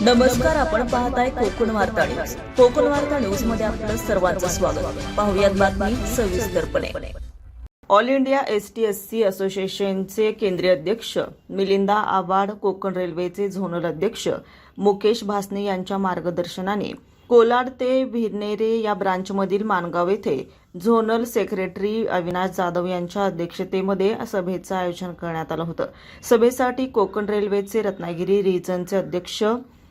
नमस्कार, आपण पाहताय कोकण वार्ता न्यूज. कोकण वार्ता न्यूज मध्ये आपलं सर्वांचं स्वागत. पाहुयात बातमी सविस्तरपणे. ऑल इंडिया एसटी असोसिएशनचे केंद्रीय अध्यक्ष मिलिंदा आव्हाड, कोकण रेल्वेचे झोनल अध्यक्ष मुकेश भासने यांच्या मार्गदर्शनाने कोलाड ते भिरनेरे या ब्रांचमधील माणगाव येथे झोनल सेक्रेटरी अविनाश जाधव यांच्या अध्यक्षतेमध्ये सभेचं आयोजन करण्यात आलं होतं. सभेसाठी कोकण रेल्वेचे रत्नागिरी रिजनचे अध्यक्ष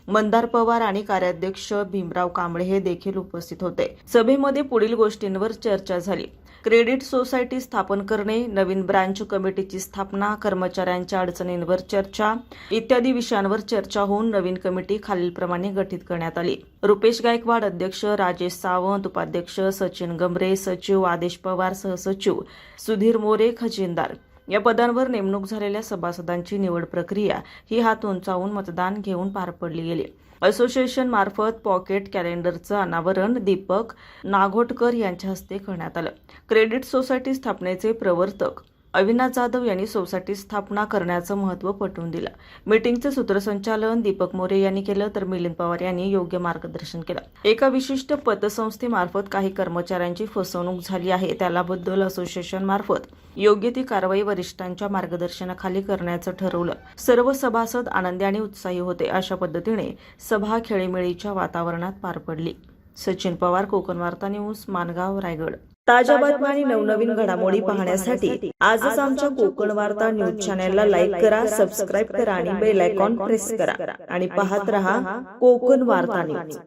मंदार पवार आणि कार्याध्यक्ष भीमराव कांबळे हे देखील उपस्थित होते. सभेमध्ये पुढील गोष्टींवर चर्चा झाली. क्रेडिट सोसायटी स्थापन करणे, नवीन ब्रांच कमिटीची स्थापना, कर्मचाऱ्यांच्या अडचणींवर चर्चा इत्यादी विषयांवर चर्चा होऊन नवीन कमिटी खालीलप्रमाणे गठीत करण्यात आली. रुपेश गायकवाड अध्यक्ष, राजेश सावंत उपाध्यक्ष, सचिन गमरे सचिव, आदेश पवार सहसचिव, सुधीर मोरे खजिनदार या पदांवर नेमणूक झालेल्या सभासदांची निवड प्रक्रिया ही हात उंचावून मतदान घेऊन पार पडली गेली. असोसिएशन मार्फत पॉकेट कॅलेंडरचं अनावरण दीपक नाघोटकर यांच्या हस्ते करण्यात आलं. क्रेडिट सोसायटी स्थापनेचे प्रवर्तक अविनाश जाधव यांनी सोसायटी स्थापना करण्याचं महत्त्व पटवून दिलं. मीटिंगचे सूत्रसंचालन दीपक मोरे यांनी केलं, तर मिलिंद पवार यांनी योग्य मार्गदर्शन केलं. एका विशिष्ट पतसंस्थेमार्फत काही कर्मचाऱ्यांची फसवणूक झाली आहे, त्याबद्दल असोसिएशन मार्फत योग्य ती कारवाई वरिष्ठांच्या मार्गदर्शनाखाली करण्याचं ठरवलं. सर्व सभासद आनंदी आणि उत्साही होते. अशा पद्धतीने सभा खेळीमेळीच्या वातावरणात पार पडली. सचिन पवार, कोकण वार्ता न्यूज, माणगाव, रायगड. ताज्या बातम्या आणि नवनवीन घडामोडी पाहण्यासाठी आजच आमच्या कोकण वार्ता न्यूज चॅनलला लाईक करा, सबस्क्राईब करा आणि बेल आयकॉन प्रेस करा आणि पाहत रहा कोकण वार्ता न्यूज.